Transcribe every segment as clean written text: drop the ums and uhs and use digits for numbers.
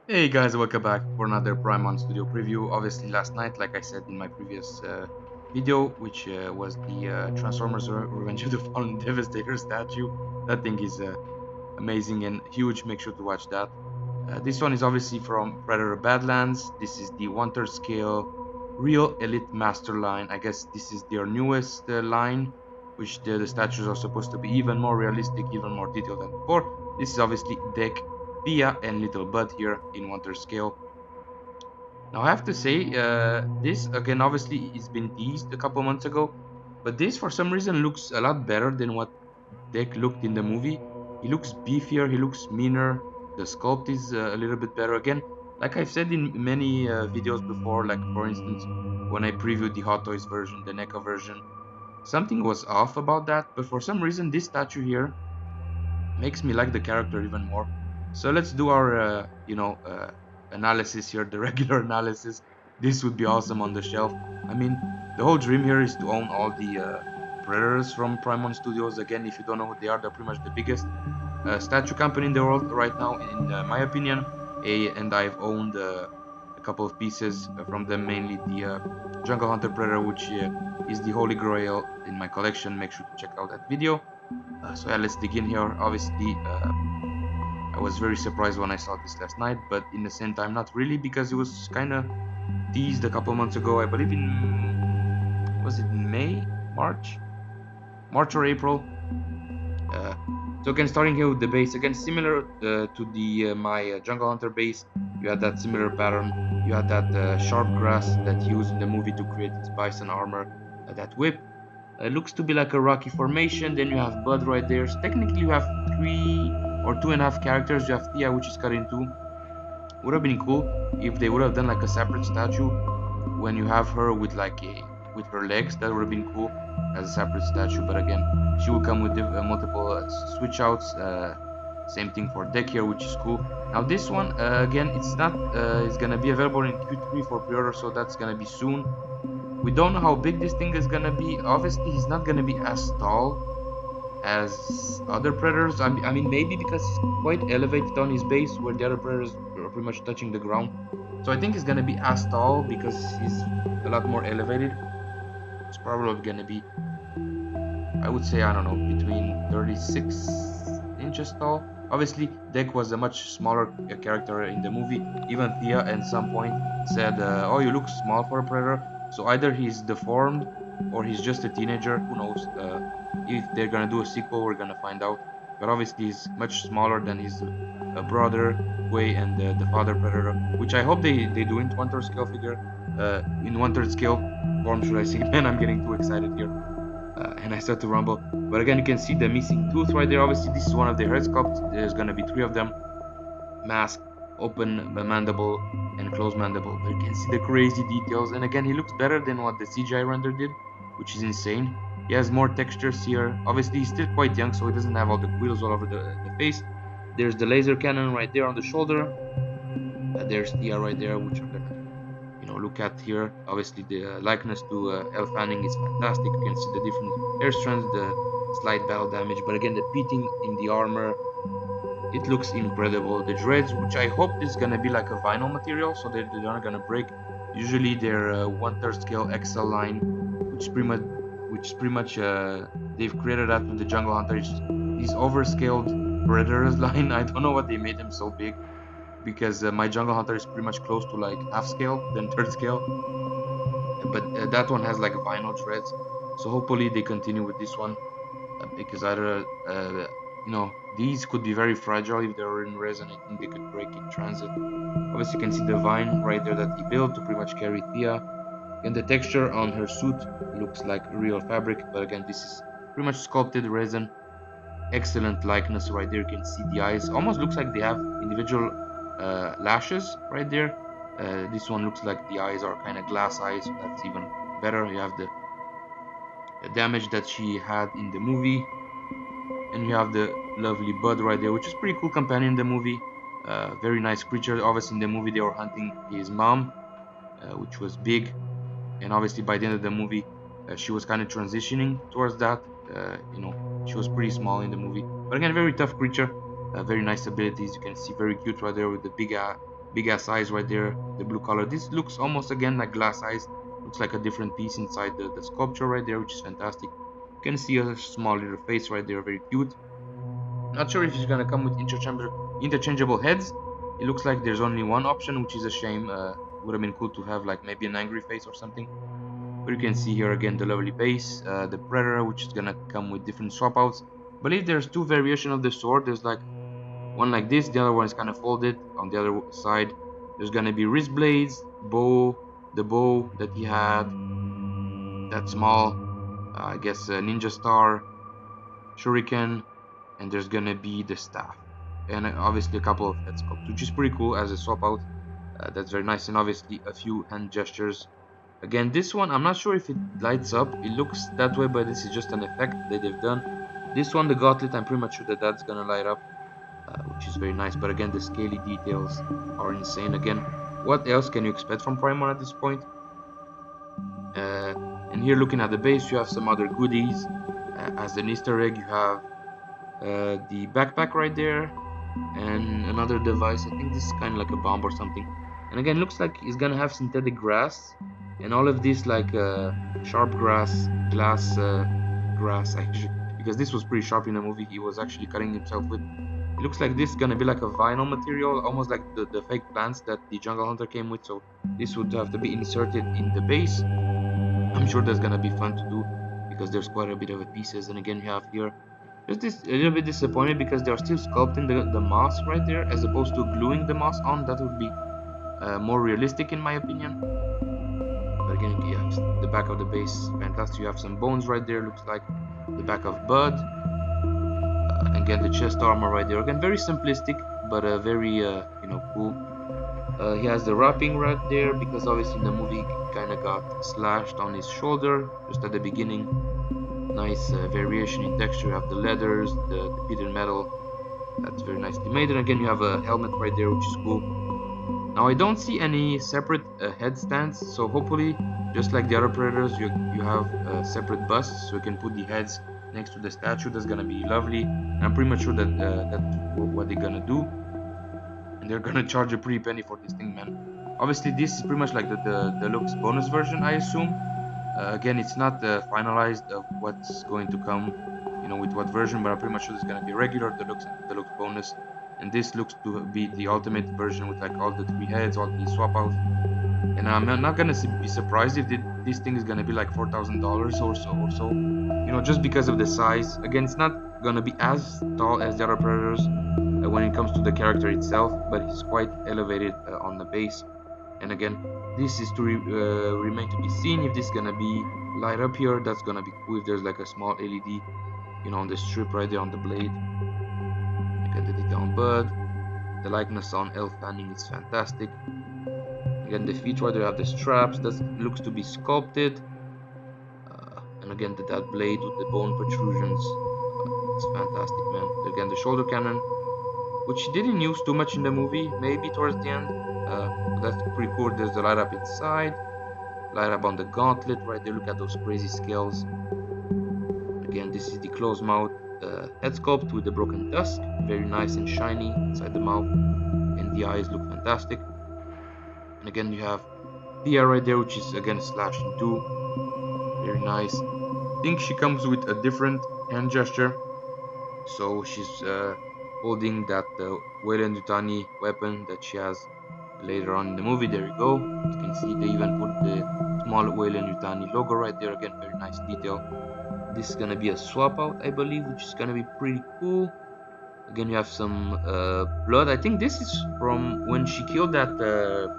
Hey guys, welcome back for another Prime1 Studio preview. Obviously, last night, like I said in my previous video, which was the Transformers Revenge of the Fallen Devastator statue. That thing is amazing and huge. Make sure to watch that. This one is obviously from Predator Badlands. This is the 1/3 scale Real Elite Master line. I guess this is their newest line, which the statues are supposed to be even more realistic, even more detailed than before. This is obviously Dek Thia and Little Bud here in 1/3 scale. Now I have to say, this again obviously it's been teased a couple months ago, but this for some reason looks a lot better than what Deck looked in the movie. He looks beefier, he looks meaner. The sculpt is a little bit better again. Like I've said in many videos before, like for instance when I previewed the Hot Toys version, the NECA version, something was off about that. But for some reason, this statue here makes me like the character even more. So let's do our, analysis here, the regular analysis. This would be awesome on the shelf. I mean, the whole dream here is to own all the Predators from Prime1 Studios. Again, if you don't know who they are, they're pretty much the biggest statue company in the world right now, in my opinion. And I've owned a couple of pieces from them, mainly the Jungle Hunter Predator, which is the holy grail in my collection. Make sure to check out that video. So yeah, let's dig in here. Obviously, I was very surprised when I saw this last night, but in the same time, not really, because it was kind of teased a couple months ago. I believe was it May, March, March or April. Uh, so again, starting here with the base, again similar to the my Jungle Hunter base. You had that similar pattern. You had that sharp grass that he used in the movie to create his bison armor. That whip. Looks to be like a rocky formation. Then you have Bud right there. So technically you have 3 or 2.5 characters. You have Thea, which is cut in two. Would have been cool if they would have done like a separate statue when you have her with with her legs. That would have been cool as a separate statue. But again, she will come with multiple switch outs. Same thing for Deck here, which is cool. Now this one again, it's not. It's gonna be available in Q3 for pre-order, so that's gonna be soon. We don't know how big this thing is gonna be. Obviously, he's not gonna be as tall as other predators. I mean, maybe because he's quite elevated on his base, where the other predators are pretty much touching the ground. So I think he's gonna be as tall because he's a lot more elevated. It's probably gonna be, I would say, I don't know, between 36 inches tall. Obviously, Deck was a much smaller character in the movie. Even Thea at some point said, "Oh, you look small for a predator." So either he's deformed or he's just a teenager. Who knows? If they're gonna do a sequel, we're gonna find out. But obviously, he's much smaller than his brother Way and the father predator, which I hope they do in 1/3 scale figure, in 1/3 scale form, should I say? Man, I'm getting too excited here and I start to rumble. But again, you can see the missing tooth right there. Obviously, this is one of the head sculpts. There's gonna be 3 of them: mask, open mandible, and closed mandible. But you can see the crazy details. And again, he looks better than what the CGI render did, which is insane. He has more textures here. Obviously, he's still quite young, so he doesn't have all the quills all over the face. There's the laser cannon right there on the shoulder. There's Tia right there, which I'm gonna look at here. Obviously the likeness to Elle Fanning is fantastic. You can see the different hair strands, the slight battle damage, but again the pitting in the armor, it looks incredible. The dreads, which I hope is gonna be like a vinyl material, so they're not gonna break. Usually they're 1/3 scale XL line, which is pretty much they've created that with the Jungle Hunters. These overscaled Predators line, I don't know what they made them so big, because my Jungle Hunter is pretty much close to like half scale than 1/3 scale, but that one has like vinyl dreads. So hopefully they continue with this one, because either these could be very fragile if they're in resin. I think they could break in transit. Obviously you can see the vine right there that he built to pretty much carry Thea, and the texture on her suit looks like real fabric, but again this is pretty much sculpted resin. Excellent likeness right there. You can see the eyes almost looks like they have individual lashes right there. This one looks like the eyes are kind of glass eyes, so that's even better. You have the damage that she had in the movie, and you have the lovely Bud right there, which is pretty cool companion in the movie. Very nice creature. Obviously in the movie they were hunting his mom, which was big, and obviously by the end of the movie she was kind of transitioning towards that. She was pretty small in the movie, but again very tough creature. Very nice abilities. You can see very cute right there with the big ass eyes right there, the blue color. This looks almost again like glass eyes. Looks like a different piece inside the sculpture right there, which is fantastic. You can see a small little face right there, very cute. Not sure if it's gonna come with interchangeable heads. It looks like there's only one option, which is a shame. Would have been cool to have like maybe an angry face or something. But you can see here again the lovely base, the Predator, which is gonna come with different swap outs. I believe there's two variations of the sword. There's like one like this, the other one is kind of folded. On the other side, there's gonna be wrist blades, bow, the bow that he had, that small, I guess, ninja star, shuriken, and there's gonna be the staff, and obviously a couple of head sculpts, which is pretty cool as a swap out. That's very nice, and obviously a few hand gestures. Again, this one, I'm not sure if it lights up. It looks that way, but this is just an effect that they've done. This one, the gauntlet, I'm pretty much sure that that's gonna light up, which is very nice. But again, the scaly details are insane. Again, what else can you expect from Prime1 at this point? And here, looking at the base, you have some other goodies. As an Easter egg, you have the backpack right there, and another device. I think this is kind of like a bomb or something. And again, looks like it's gonna have synthetic grass, and all of this like sharp glass actually, because this was pretty sharp in the movie. He was actually cutting himself with. It looks like this is gonna be like a vinyl material, almost like the fake plants that the Jungle Hunter came with. So this would have to be inserted in the base. I'm sure that's gonna be fun to do because there's quite a bit of pieces. And again, you have here just this a little bit disappointed because they're still sculpting the moss right there as opposed to gluing the moss on. That would be more realistic in my opinion. But again, you have the back of the base, fantastic. You have some bones right there, looks like the back of Bud. Again, the chest armor right there, again very simplistic but very cool. He has the wrapping right there because obviously in the movie he kind of got slashed on his shoulder just at the beginning. Nice variation in texture. You have the leathers, the pitted metal. That's very nicely made. And again, you have a helmet right there, which is cool. Now I don't see any separate headstands, so hopefully, just like the other Predators, you have separate busts, so you can put the heads next to the statue. That's gonna be lovely. And I'm pretty much sure that that's what they're gonna do, and they're gonna charge a pretty penny for this thing, man. Obviously, this is pretty much like the deluxe bonus version, I assume. Again, it's not finalized of what's going to come, with what version, but I'm pretty much sure it's gonna be regular, deluxe, and deluxe bonus. And this looks to be the ultimate version with like all the 3 heads, all the swap outs. And I'm not gonna be surprised if this thing is gonna be like $4,000 or so, just because of the size. Again, it's not gonna be as tall as the other Predators when it comes to the character itself, but he's quite elevated on the base. And again, this is to remain to be seen if this is gonna be light up here. That's gonna be cool if there's like a small LED, on the strip right there on the blade. Again, the detail on Bud, the likeness on Elle Fanning is fantastic. Again, the feet right there have the straps. That looks to be sculpted. And again, that blade with the bone protrusions, it's fantastic, man. Again, the shoulder cannon, which didn't use too much in the movie, maybe towards the end. But that's pretty cool. There's the light up inside, light up on the gauntlet right there. Look at those crazy scales. Again, this is the closed mouth head sculpt with the broken tusk, very nice and shiny inside the mouth, and the eyes look fantastic. And again, you have Thia right there, which is again slashed in 2, very nice. I think she comes with a different hand gesture, so she's holding that Weyland-Yutani weapon that she has later on in the movie. There you go. You can see they even put the small Weyland-Yutani logo right there. Again, very nice detail. This is gonna be a swap out, I believe, which is gonna be pretty cool. Again, you have some blood. I think this is from when she killed that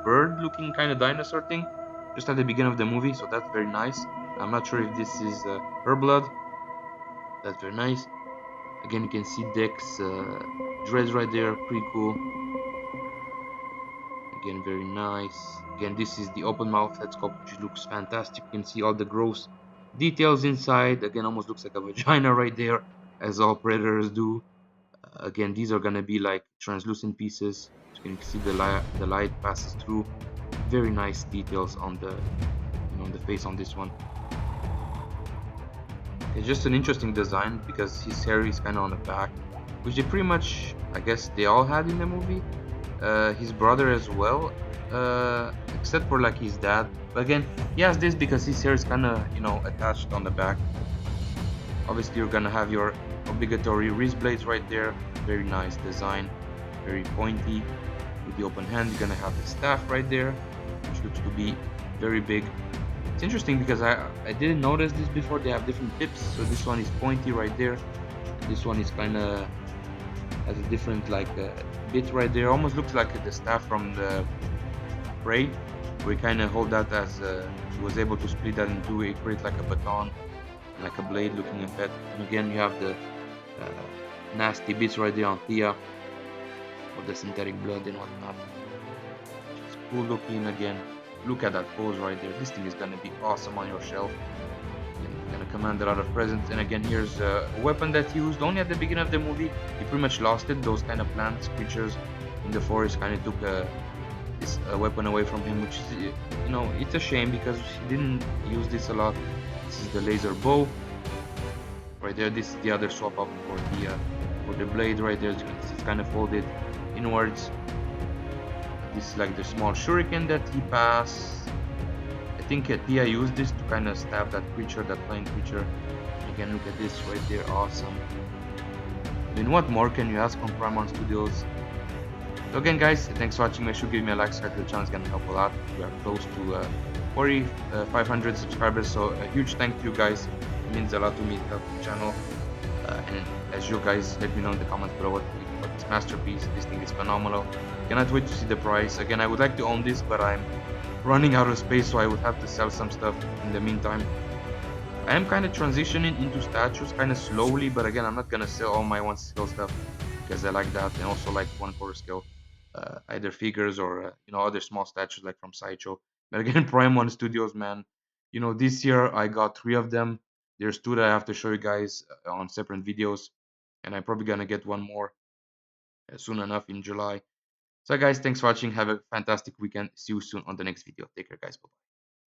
bird-looking kind of dinosaur thing just at the beginning of the movie. So that's very nice. I'm not sure if this is her blood. That's very nice. Again, you can see Dek's dreads right there, pretty cool. Again, very nice. Again, this is the open mouth head sculpt, which looks fantastic. You can see all the gross details inside. Again, almost looks like a vagina right there, as all Predators do. Again, these are gonna be like translucent pieces. You can see the light passes through. Very nice details on the the face on this one. It's just an interesting design because his hair is kind of on the back, which they pretty much, I guess, they all had in the movie. his brother as well, except for like his dad. But again, he has this because his hair is kind of, attached on the back. Obviously, you're gonna have your obligatory wrist blades right there. Very nice design, very pointy. With the open hand, you're gonna have the staff right there, which looks to be very big. It's interesting because I didn't notice this before. They have different tips. So this one is pointy right there. This one is kind of has a different like bit right there. Almost looks like the staff from the Prey. We kind of hold that as he was able to split that into it, create like a baton, like a blade looking at that. And again, you have the nasty bits right there on Thea of the synthetic blood and whatnot. Just cool looking again. Look at that pose right there. This thing is gonna be awesome on your shelf. And gonna command a lot of presence. And again, here's a weapon that's used only at the beginning of the movie. He pretty much lost it. Those kind of plants, creatures in the forest kind of took this weapon away from him, which is, it's a shame because he didn't use this a lot. This is the laser bow right there. This is the other swap up for the blade right there. As you can see, it's kind of folded inwards. This is like the small shuriken that he passed. I think Tia used this to kind of stab that creature, that flying creature. Again, look at this right there, awesome. I mean, what more can you ask from Prime1 Studios? So again, guys, thanks for watching. Make sure you give me a like, subscribe to the channel. It's gonna help a lot. We are close to 500 subscribers, so a huge thank you, guys. It means a lot to me to help the channel. And as you guys let me know in the comments below what you think about this masterpiece. This thing is phenomenal. Cannot wait to see the price. Again, I would like to own this, but I'm running out of space, so I would have to sell some stuff in the meantime. I am kind of transitioning into statues kind of slowly, but again, I'm not gonna sell all my 1 scale stuff because I like that, and also like 1/4 scale, either figures or other small statues like from Sideshow. But again, Prime1 Studios, man, this year I got 3 of them. There's 2 that I have to show you guys on separate videos, and I'm probably gonna get one more soon enough in July. So guys, thanks for watching. Have a fantastic weekend. See you soon on the next video. Take care, guys. Bye.